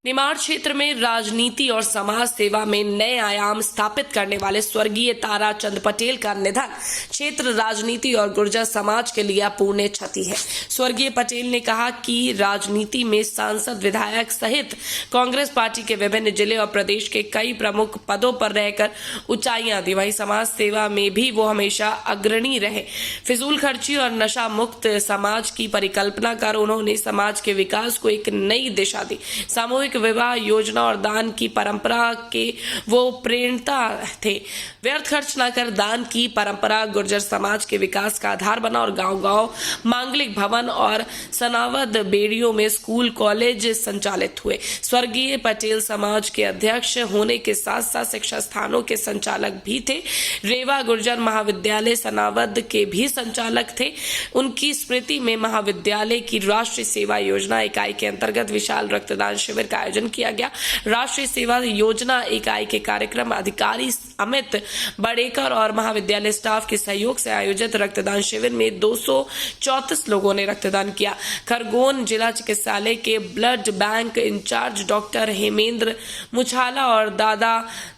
निमाड़ क्षेत्र में राजनीति और समाज सेवा में नए आयाम स्थापित करने वाले स्वर्गीय ताराचंद पटेल का निधन क्षेत्र राजनीति और गुर्जर समाज के लिए अपूर्णीय क्षति है। स्वर्गीय पटेल ने कहा कि राजनीति में सांसद, विधायक सहित कांग्रेस पार्टी के विभिन्न जिले और प्रदेश के कई प्रमुख पदों पर रहकर ऊंचाइयां दी, वहीं समाज सेवा में भी वो हमेशा अग्रणी रहे। फिजूल खर्ची और नशा मुक्त समाज की परिकल्पना कर उन्होंने समाज के विकास को एक नई दिशा दी। सामूहिक विवाह योजना और दान की परंपरा के वो प्रेरणा थे। व्यर्थ खर्च न कर दान की परंपरा गुर्जर समाज के विकास का आधार बना और गांव-गांव मांगलिक भवन और सनावद बेड़ियों में स्कूल कॉलेज संचालित हुए। स्वर्गीय पटेल समाज के अध्यक्ष होने के साथ साथ शिक्षा स्थानों के संचालक भी थे। रेवा गुर्जर महाविद्यालय सनावद के भी संचालक थे। उनकी स्मृति में महाविद्यालय की राष्ट्रीय सेवा योजना इकाई के अंतर्गत विशाल रक्तदान शिविर का आयोजन किया गया। राष्ट्रीय सेवा योजना इकाई के कार्यक्रम अधिकारी अमित बड़ेकर और महाविद्यालय स्टाफ के सहयोग से आयोजित रक्तदान शिविर में 234 लोगों ने रक्तदान किया। खरगोन जिला चिकित्सालय के blood bank incharge doctor Hemendra Muchhala और दादा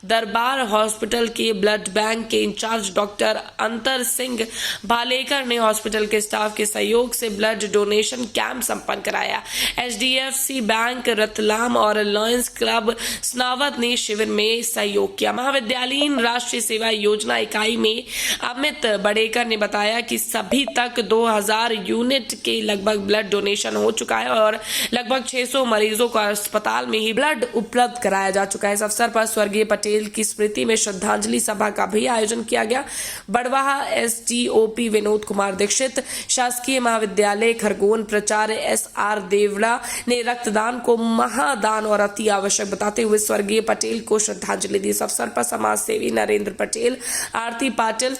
दरबार हॉस्पिटल के ब्लड बैंक के इंचार्ज डॉक्टर अंतर सिंह भालेकर ने हॉस्पिटल के स्टाफ के सहयोग से ब्लड डोनेशन कैंप संपन्न कराया। HDFC बैंक रतलाम और लॉयंस क्लब सनावद ने शिविर में सहयोग किया। महाविद्यालयीन राष्ट्रीय सेवा योजना इकाई में अमित बड़ेकर ने बताया कि सभी तक 2000 यूनिट के लगभग ब्लड डोनेशन हो चुका है और लगभग 600 मरीजों को अस्पताल में ही ब्लड उपलब्ध कराया जा चुका है। इस अवसर पर स्वर्गीय पटेल की स्मृति में श्रद्धांजलि सभा का भी आयोजन किया गया। बड़वाहा SDOP विनोद कुमार दीक्षित, शासकीय महाविद्यालय खरगोन प्राचार्य SR देवड़ा ने रक्तदान को महादान और अति आवश्यक बताते हुए स्वर्गीय पटेल को श्रद्धांजलि दी। इस अवसर पर समाज सेवी नरेंद्र पटेल, आरती पाटिल,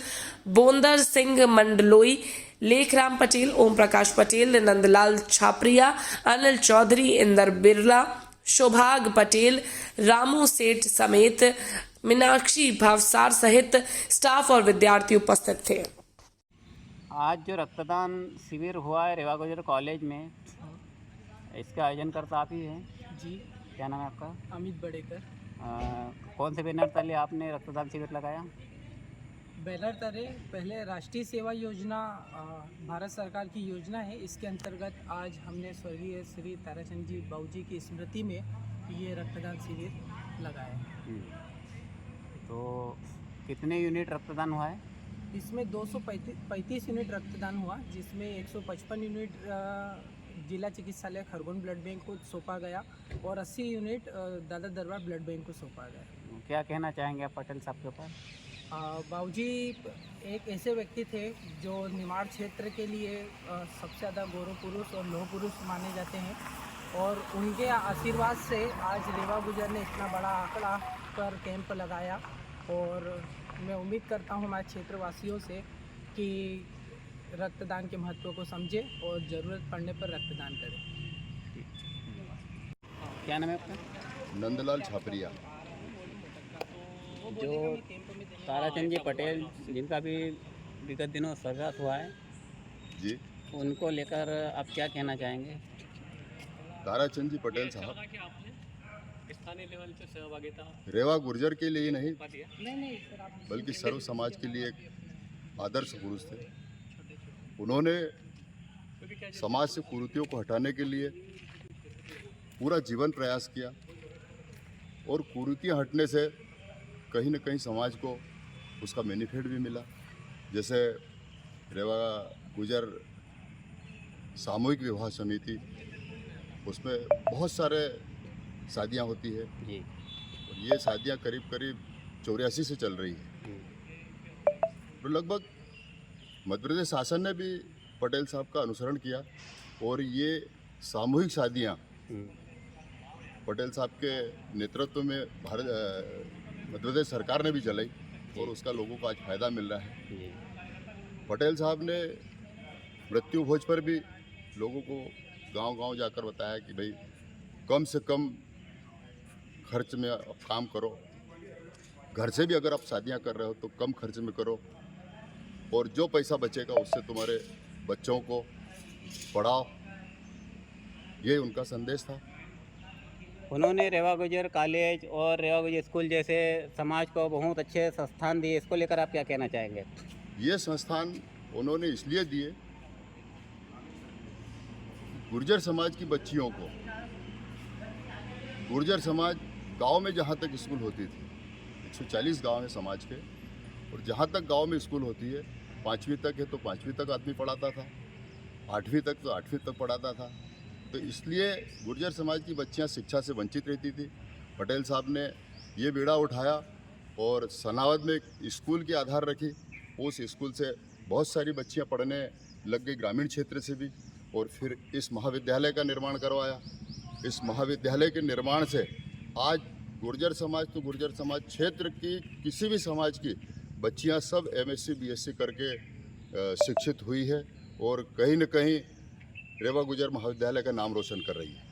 बोंदर सिंह मंडलोई, लेखराम पटेल, ओम प्रकाश पटेल, नंदलाल छापरिया, अनिल चौधरी, इंदर बिरला, शोभाग पटेल, रामू सेठ समेत मीनाक्षी भावसार सहित स्टाफ और विद्यार्थी उपस्थित थे। आज जो रक्तदान शिविर हुआ है रेवा गुर्जर कॉलेज में, इसका आयोजन करता आप ही हैं जी। क्या नाम है आपका? अमित बड़ेकर। कौन से बैनर तले आपने रक्तदान शिविर लगाया? बैनर तले पहले राष्ट्रीय सेवा योजना भारत सरकार की योजना है, इसके अंतर्गत आज हमने स्वर्गीय श्री ताराचंद जी बाबूजी की स्मृति में ये रक्तदान शिविर लगाया। तो कितने यूनिट रक्तदान हुआ है? इसमें 235 यूनिट रक्तदान हुआ, जिसमें 155 यूनिट जिला चिकित्सालय खरगोन ब्लड बैंक को सौंपा गया और 80 यूनिट दादा दरबार ब्लड बैंक को सौंपा गया। क्या कहना चाहेंगे आप पटेल साहब के ऊपर? बाबूजी एक ऐसे व्यक्ति थे जो निमाड़ क्षेत्र के लिए सबसे ज़्यादा गौरव पुरुष और लौह पुरुष माने जाते हैं और उनके आशीर्वाद से आज रेवा गुर्जर ने इतना बड़ा आंकड़ा पर कैंप लगाया और मैं उम्मीद करता हूँ हमारे क्षेत्रवासियों से कि रक्तदान के महत्व को समझे और ज़रूरत पड़ने पर रक्तदान करें। क्या नाम है आपका? नंदलाल छापरिया। जो ताराचंद जी पटेल जिनका भी विगत दिनों स्वर्गवास हुआ है जी, उनको लेकर आप क्या कहना चाहेंगे? ताराचंद जी पटेल साहब स्थानीय लेवल से सहभागिता रेवा गुर्जर के लिए नहीं बल्कि सर्व समाज के लिए एक आदर्श पुरुष थे। उन्होंने समाज से कुरीतियों को हटाने के लिए पूरा जीवन प्रयास किया और कुरीतियाँ हटने से कहीं न कहीं समाज को उसका बेनिफिट भी मिला। जैसे रेवा गुर्जर सामूहिक विवाह समिति, उसमें बहुत सारे शादियाँ होती है जी। और ये शादियाँ करीब करीब 84 से चल रही है। तो लगभग मध्य प्रदेश शासन ने भी पटेल साहब का अनुसरण किया और ये सामूहिक शादियाँ पटेल साहब के नेतृत्व में मध्य प्रदेश सरकार ने भी चलाई और उसका लोगों को आज फ़ायदा मिल रहा है। पटेल साहब ने मृत्यु भोज पर भी लोगों को गांव-गांव जाकर बताया कि भाई कम से कम खर्च में आप काम करो, घर से भी अगर आप शादियां कर रहे हो तो कम खर्च में करो और जो पैसा बचेगा उससे तुम्हारे बच्चों को पढ़ाओ। ये उनका संदेश था उन्होंने रेवा गुजर कॉलेज और रेवा गुजर स्कूल जैसे समाज को बहुत अच्छे संस्थान दिए, इसको लेकर आप क्या कहना चाहेंगे? ये संस्थान उन्होंने इसलिए दिए, गुर्जर समाज की बच्चियों को, गुर्जर समाज गांव में जहाँ तक स्कूल होती थी, 140 गांव है समाज के, और जहाँ तक गांव में स्कूल होती है 5वीं तक है तो 5वीं तक आदमी पढ़ाता था, 8वीं तक तो 8वीं तक पढ़ाता था। तो इसलिए गुर्जर समाज की बच्चियाँ शिक्षा से वंचित रहती थी। पटेल साहब ने ये बीड़ा उठाया और सनावद में एक स्कूल की आधार रखी। उस स्कूल से बहुत सारी बच्चियाँ पढ़ने लग गई, ग्रामीण क्षेत्र से भी, और फिर इस महाविद्यालय का निर्माण करवाया। इस महाविद्यालय के निर्माण से आज गुर्जर समाज तो गुर्जर समाज क्षेत्र की किसी भी समाज की बच्चियां सब MSc BSc करके शिक्षित हुई है और कहीं न कहीं रेवा गुजर महाविद्यालय का नाम रोशन कर रही है।